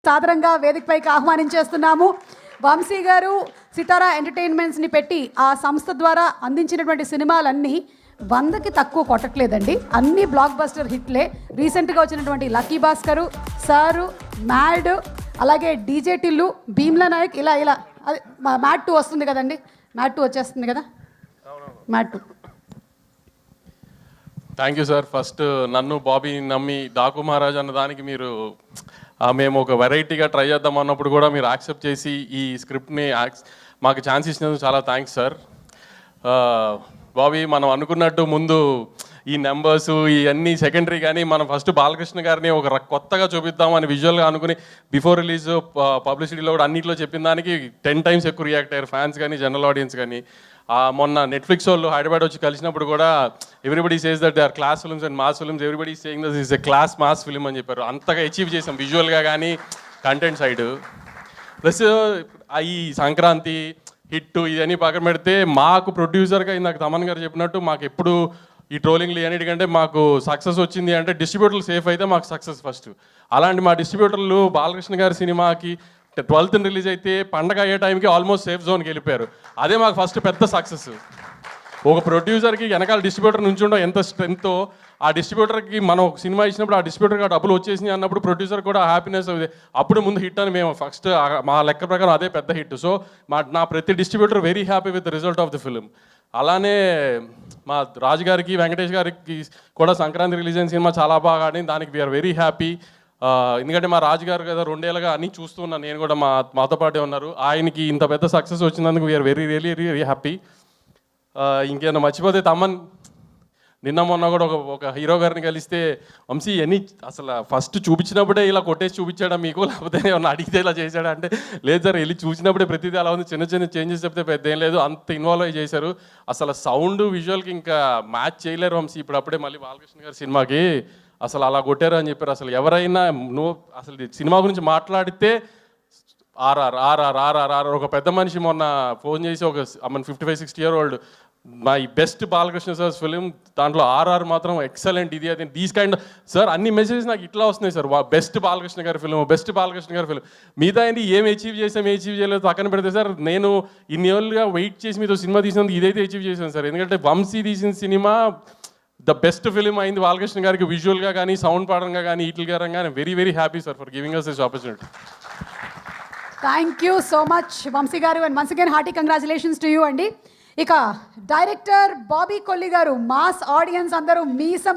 సాదరంగా వేదికపైకి ఆహ్వానించేస్తున్నాము. వంశీ గారు సితారా ఎంటర్టైన్మెంట్స్ని పెట్టి ఆ సంస్థ ద్వారా అందించినటువంటి సినిమాలన్నీ 100కి తక్కువ కొట్టట్లేదండి. అన్ని బ్లాక్ బస్టర్ హిట్లే. రీసెంట్గా వచ్చినటువంటి లక్కీ భాస్కరు, సారు, మ్యాడ్, అలాగే డీజే టిల్లు, భీమ్లా నాయక్, ఇలా ఇలా అది మ్యాడ్ 2 వస్తుంది కదండి. మ్యాడ్ 2 వచ్చేస్తుంది కదా. Mad 2. Thank you sir. First నన్ను బాబీ నమ్మి డాకు మహారాజ్ అన్న దానికి మీరు మేము ఒక వెరైటీగా ట్రై చేద్దాం అన్నప్పుడు కూడా మీరు యాక్సెప్ట్ చేసి ఈ స్క్రిప్ట్ని మాకు ఛాన్స్ ఇచ్చినందుకు చాలా థ్యాంక్స్ సార్. బాబీ, మనం అనుకున్నట్టు ముందు ఈ నెంబర్స్ ఇవన్నీ సెకండరీ, కానీ మనం ఫస్ట్ బాలకృష్ణ గారిని ఒక కొత్తగా చూపిద్దామని విజువల్గా అనుకుని బిఫోర్ రిలీజ్ పబ్లిసిటీలో కూడా అన్నింటిలో చెప్పిన దానికి 10 times ఎక్కువ రియాక్ట్ అయ్యారు ఫ్యాన్స్ కానీ జనరల్ ఆడియన్స్ కానీ. మొన్న నెట్ఫ్లిక్స్ వాళ్ళు హైదరాబాద్ వచ్చి కలిసినప్పుడు కూడా everybody says that they are class films and mass films, everybody saying that is a class mass film అని చెప్పారు. అంతగా అచీవ్ చేసాం విజువల్గా కానీ కంటెంట్ సైడ్. ప్లస్ ఈ సంక్రాంతి హిట్ ఇవన్నీ పక్కన పెడితే మాకు ప్రొడ్యూసర్గా ఇందాక తమన్ గారు చెప్పినట్టు మాకు ఎప్పుడు ఈ ట్రోలింగ్లు అన్నిటికంటే మాకు సక్సెస్ వచ్చింది అంటే డిస్ట్రిబ్యూటర్లు సేఫ్ అయితే మాకు సక్సెస్ ఫస్ట్. అలాంటి మా డిస్ట్రిబ్యూటర్లు బాలకృష్ణ గారి సినిమాకి 12th రిలీజ్ అయితే పండగ అయ్యే టైంకి ఆల్మోస్ట్ సేఫ్ జోన్కి వెళ్ళిపోయారు. అదే మాకు ఫస్ట్ పెద్ద సక్సెస్. ఒక ప్రొడ్యూసర్కి వెనకాల డిస్ట్రిబ్యూటర్ నుంచి ఉండడం ఎంత స్ట్రెంగ్తో, ఆ డిస్ట్రిబ్యూటర్కి మనం ఒక సినిమా ఇచ్చినప్పుడు ఆ డిస్ట్రిబ్యూటర్కి ఆ డబ్బులు వచ్చేసినాయి అన్నప్పుడు ప్రొడ్యూసర్ కూడా హ్యాపీనెస్. అప్పుడు ముందు హిట్ అని మేము ఫస్ట్ మా లెక్క ప్రకారం అదే పెద్ద హిట్. సో నా ప్రతి distributor very happy with the result of the film. అలానే మా రాజు గారికి, వెంకటేష్ గారికి కూడా సంక్రాంతి రిలీజ్ అయిన సినిమా చాలా బాగా ఆడింది. దానికి వీఆర్ వెరీ హ్యాపీ. ఎందుకంటే మా రాజుగారు కదా 2 ఏళ్ళుగా అన్నీ చూస్తూ ఉన్నాను, నేను కూడా మాతో పాటే ఉన్నారు. ఆయనకి ఇంత పెద్ద సక్సెస్ వచ్చినందుకు వీఆర్ వెరీ వెరీ హ్యాపీ. ఇంకేమైనా మర్చిపోతే తమ్మన్ నిన్న మొన్న కూడా ఒక హీరో గారిని కలిస్తే, వంశీ అన్నీ అసలు ఫస్ట్ చూపించినప్పుడే ఇలా కొట్టేసి చూపించాడా మీకు, లేకపోతే ఏమన్నా అడిగితే ఇలా చేశాడా అంటే, లేదు సార్ వెళ్ళి చూసినప్పుడే ప్రతిదీ అలా ఉంది, చిన్న చిన్న చేంజెస్ చెప్తే పెద్ద ఏం లేదు, అంత ఇన్వాల్వ్ అయ్యి చేశారు. అసలు సౌండ్ విజువల్కి ఇంకా మ్యాచ్ చేయలేరు వంశీ. ఇప్పుడు అప్పుడే మళ్ళీ బాలకృష్ణ గారి సినిమాకి అసలు అలా కొట్టారు అని చెప్పారు. అసలు ఎవరైనా అసలు సినిమా గురించి మాట్లాడితే ఆర్ఆర్ ఒక పెద్ద మనిషి మొన్న ఫోన్ చేసి ఒక 55-60 year old my best Balakrishna sir film, దాంట్లో ఆర్ఆర్ మాత్రం ఎక్సలెంట్, ఇది అది దీస్ కైండ్ సార్ అన్ని మెసేజెస్ నాకు ఇట్లా వస్తున్నాయి సార్. బెస్ట్ బాలకృష్ణ గారి ఫిలిం, బెస్ట్ బాలకృష్ణ గారి ఫిలిం. మిగతా ఏంటి ఏం అచీవ్ చేయలేదు పక్కన పెడితే సార్, నేను ఇన్ని ఏళ్ళుగా వెయిట్ చేసి మీతో సినిమా తీసినందుకు ఇదైతే అచీవ్ చేశాను సార్. ఎందుకంటే వంశీ తీసిన సినిమా ద బెస్ట్ ఫిలిం అయింది బాలకృష్ణ గారికి, విజువల్గా కానీ సౌండ్ పరంగా కానీ ఈటిల్ గారంగా. కానీ very very happy sir for giving us this opportunity. Thank you so much Vamsi గారు, and once again hearty congratulations to you అండి. ఇక డైరెక్టర్ బాబీ కొల్లి గారు, మాస్ ఆడియన్స్ అందరూ మీసం